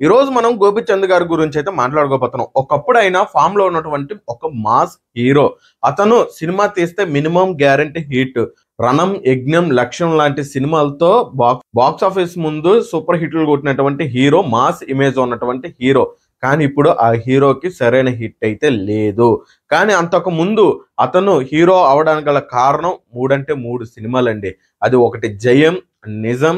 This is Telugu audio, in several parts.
ఈ రోజు మనం గోపిచంద్ గారి గురించి అయితే మాట్లాడుకోబోతున్నాం. ఒకప్పుడు ఆయన ఫామ్ లో ఉన్నటువంటి ఒక మాస్ హీరో. అతను సినిమా తీస్తే మినిమం గ్యారంటీ హిట్. రణం, యజ్ఞం, లక్ష్యం లాంటి సినిమాలతో బాక్స్ ఆఫీస్ ముందు సూపర్ హిట్లు కొట్టినటువంటి హీరో, మాస్ ఇమేజ్ ఉన్నటువంటి హీరో. కానీ ఇప్పుడు ఆ హీరోకి సరైన హిట్ అయితే లేదు. కానీ అంతకు ముందు అతను హీరో అవడానికి గల కారణం మూడంటే మూడు సినిమాలండి. అది ఒకటి జయం, నిజం,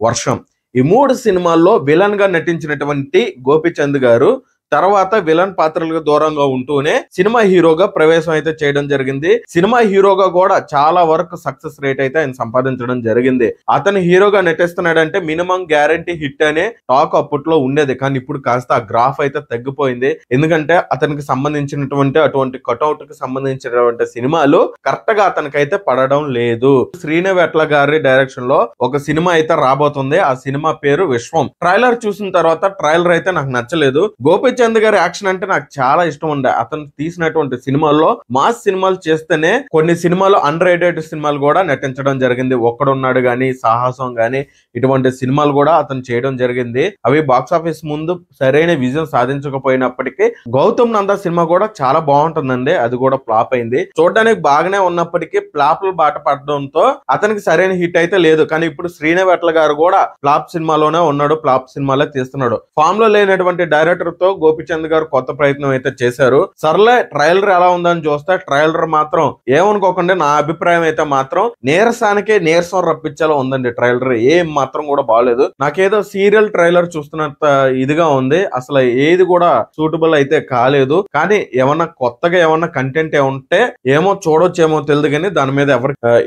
వర్షం. ఈ మూడు సినిమాల్లో విలన్ గా నటించినటువంటి గోపిచంద్ గారు తర్వాత విలన్ పాత్రలకు దూరంగా ఉంటూనే సినిమా హీరోగా ప్రవేశం అయితే చేయడం జరిగింది. సినిమా హీరోగా కూడా చాలా వరకు సక్సెస్ రేట్ అయితే ఆయన సంపాదించడం జరిగింది. అతను హీరోగా నటిస్తున్నాడంటే మినిమం గ్యారంటీ హిట్ అనే టాక్ అప్పట్లో ఉండేది. కానీ ఇప్పుడు కాస్త ఆ గ్రాఫ్ అయితే తగ్గిపోయింది. ఎందుకంటే అతనికి సంబంధించినటువంటి అటువంటి కటౌట్ కి సంబంధించినటువంటి సినిమాలు కరెక్ట్ గా అతనికైతే పడడం లేదు. శ్రీనవేట్ల గారి డైరెక్షన్ లో ఒక సినిమా అయితే రాబోతుంది. ఆ సినిమా పేరు విశ్వం. ట్రైలర్ చూసిన తర్వాత ట్రైలర్ అయితే నాకు నచ్చలేదు. గోపిచంద్ గారి యాక్షన్ అంటే నాకు చాలా ఇష్టం ఉండే. అతను తీసినటువంటి సినిమాల్లో మాస్ సినిమాలు చేస్తేనే కొన్ని సినిమాలు అండర్ రేటెడ్ సినిమాలు కూడా నటించడం జరిగింది. ఒక్కడున్నాడు గాని, సాహసం గాని ఇటువంటి సినిమాలు కూడా అతను చేయడం జరిగింది. అవి బాక్స్ ఆఫీస్ ముందు సరైన విజయం సాధించకపోయినప్పటికీ గౌతమ్ నందా సినిమా కూడా చాలా బాగుంటుందండి. అది కూడా ఫ్లాప్ అయింది. చూడడానికి బాగానే ఉన్నప్పటికీ ఫ్లాప్లు బాట పడడంతో అతనికి సరైన హిట్ అయితే లేదు. కానీ ఇప్పుడు శ్రీనవేట్ల గారు కూడా ఫ్లాప్ సినిమాలోనే ఉన్నాడు. ఫ్లాప్ సినిమాలే తీస్తున్నాడు. ఫామ్ లో లేనటువంటి డైరెక్టర్ తో గోపిచంద్ గారు కొత్త ప్రయత్నం అయితే చేశారు. సర్లే ట్రైలర్ ఎలా ఉందని చూస్తే ట్రైలర్ మాత్రం ఏమనుకోకుండా నా అభిప్రాయం అయితే మాత్రం నీరసానికి నీరసం రప్పించేలా ఉందండి. ట్రైలర్ ఏం మాత్రం కూడా బాగలేదు. నాకేదో సీరియల్ ట్రైలర్ చూస్తున్నంత ఇదిగా ఉంది. అసలు ఏది కూడా సూటబుల్ అయితే కాలేదు. కానీ ఏమన్నా కొత్తగా ఏమన్నా కంటెంట్ ఉంటే ఏమో చూడొచ్చేమో తెలియదు. కానీ దాని మీద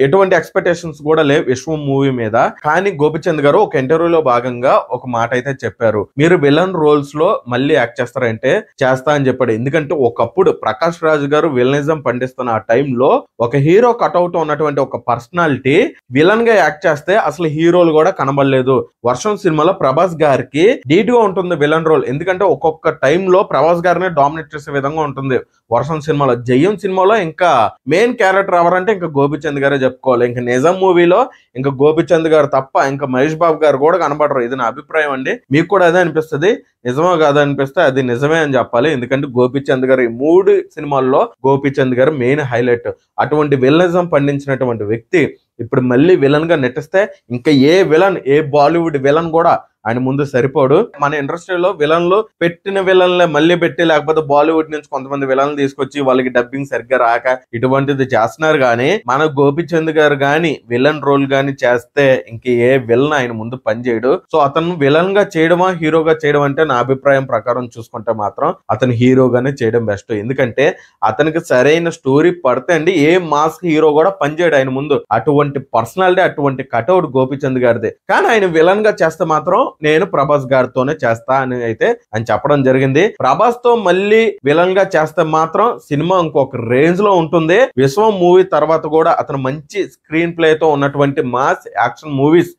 ఎటువంటి ఎక్స్పెక్టేషన్స్ కూడా లేవు విశ్వం మూవీ మీద. కానీ గోపిచంద్ గారు ఒక ఇంటర్వ్యూలో భాగంగా ఒక మాట అయితే చెప్పారు. మీరు విలన్ రోల్స్ లో మళ్ళీ యాక్ట్ చేస్తారంటే చేస్తా అని చెప్పాడు. ఎందుకంటే ఒకప్పుడు ప్రకాష్ రాజ్ గారు విలనిజం పండిస్తున్న ఆ టైంలో ఒక హీరో కట్అవుట్ ఉన్నటువంటి ఒక పర్సనాలిటీ విలన్ గా యాక్ట్ చేస్తే అసలు హీరోలు కూడా కనబడలేదు. వర్షం సినిమాలో ప్రభాస్ గారికి ధీటుగా ఉంటుంది విలన్ రోల్. ఎందుకంటే ఒక్కొక్క టైంలో ప్రభాస్ గారిని డామినేట్ చేసే విధంగా ఉంటుంది వర్షం సినిమాలో. జయం సినిమాలో ఇంకా మెయిన్ క్యారెక్టర్ ఎవరంటే ఇంకా గోపిచంద్ గారే చెప్పుకోవాలి. ఇంకా నిజం మూవీలో ఇంకా గోపిచంద్ గారు తప్ప ఇంకా మహేష్ బాబు గారు కూడా కనబడరు. ఇది నా అభిప్రాయం అండి. మీకు కూడా అదే అనిపిస్తుంది. నిజమో కాదా అనిపిస్తే అది నిజమే అని చెప్పాలి. ఎందుకంటే గోపిచంద్ గారు ఈ మూడు సినిమాల్లో గోపిచంద్ గారు మెయిన్ హైలైట్. అటువంటి విలనిజం పండించినటువంటి వ్యక్తి ఇప్పుడు మళ్ళీ విలన్ గా నటిస్తే ఇంకా ఏ బాలీవుడ్ విలన్ కూడా ఆయన ముందు సరిపోడు. మన ఇండస్ట్రీలో విలన్లు పెట్టిన విలన్లే మళ్ళీ పెట్టి, లేకపోతే బాలీవుడ్ నుంచి కొంతమంది విలన్లు తీసుకొచ్చి వాళ్ళకి డబ్బింగ్ సరిగ్గా రాక ఇటువంటిది చేస్తున్నారు. కానీ మన గోపిచంద్ గారు గాని విలన్ రోల్ గాని చేస్తే ఇంక ఏ విలన్ ఆయన ముందు పనిచేయడు. సో అతను విలన్ గా చేయడమా హీరోగా చేయడం అంటే నా అభిప్రాయం ప్రకారం చూసుకుంటే మాత్రం అతను హీరోగానే చేయడం బెస్ట్. ఎందుకంటే అతనికి సరైన స్టోరీ పడితే అండి ఏ మాస్ హీరో కూడా పనిచేయడు ఆయన ముందు. అటువంటి పర్సనాలిటీ, అటువంటి కటౌట్ గోపిచంద్ గారిదే. కానీ ఆయన విలన్ గా చేస్తే మాత్రం నేను ప్రభాస్ గారితోనే చేస్తా అని అయితే ఆయన చెప్పడం జరిగింది. ప్రభాస్ తో మళ్ళీ విలన్ గా చేస్తే మాత్రం సినిమా ఇంకొక రేంజ్ లో ఉంటుంది. విశ్వం మూవీ తర్వాత కూడా అతను మంచి స్క్రీన్ ప్లే తో ఉన్నటువంటి మాస్ యాక్షన్ మూవీస్,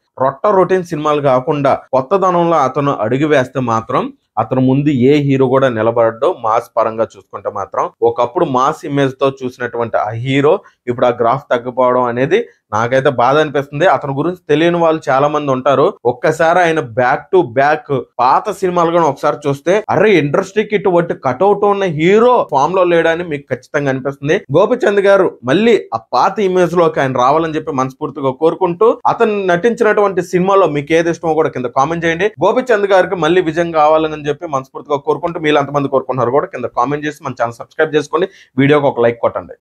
రొటీన్ సినిమాలు కాకుండా కొత్తదనంలో అతను అడుగు వేస్తే మాత్రం అతను ముందు ఏ హీరో కూడా నిలబడడు. మాస్ పరంగా చూసుకుంటే మాత్రం ఒకప్పుడు మాస్ ఇమేజ్ తో చూసినటువంటి ఆ హీరో ఇప్పుడు ఆ గ్రాఫ్ తగ్గిపోవడం అనేది నాకైతే బాధ అనిపిస్తుంది. అతని గురించి తెలియని వాళ్ళు చాలా మంది ఉంటారు. ఒక్కసారి ఆయన బ్యాక్ టు బ్యాక్ పాత సినిమాలు కూడా ఒకసారి చూస్తే అరే ఇండస్ట్రీకి ఇటువంటి కటౌట్ ఉన్న హీరో ఫామ్ లో లేడని మీకు ఖచ్చితంగా అనిపిస్తుంది. గోపిచంద్ గారు మళ్ళీ ఆ పాత ఇమేజ్ లోకి ఆయన రావాలని చెప్పి మనస్ఫూర్తిగా కోరుకుంటూ అతను నటించినటువంటి సినిమాలో మీకు ఏది ఇష్టమో కూడా కింద కామెంట్ చేయండి. గోపిచంద్ గారికి మళ్ళీ విజయం కావాలని చెప్పి మనస్ఫూర్తిగా కోరుకుంటూ మీరు ఎంతమంది కోరుకుంటున్నారు కూడా కింద కామెంట్ చేసి మన ఛానల్ సబ్స్క్రైబ్ చేసుకోండి. వీడియోకి ఒక లైక్ కొట్టండి.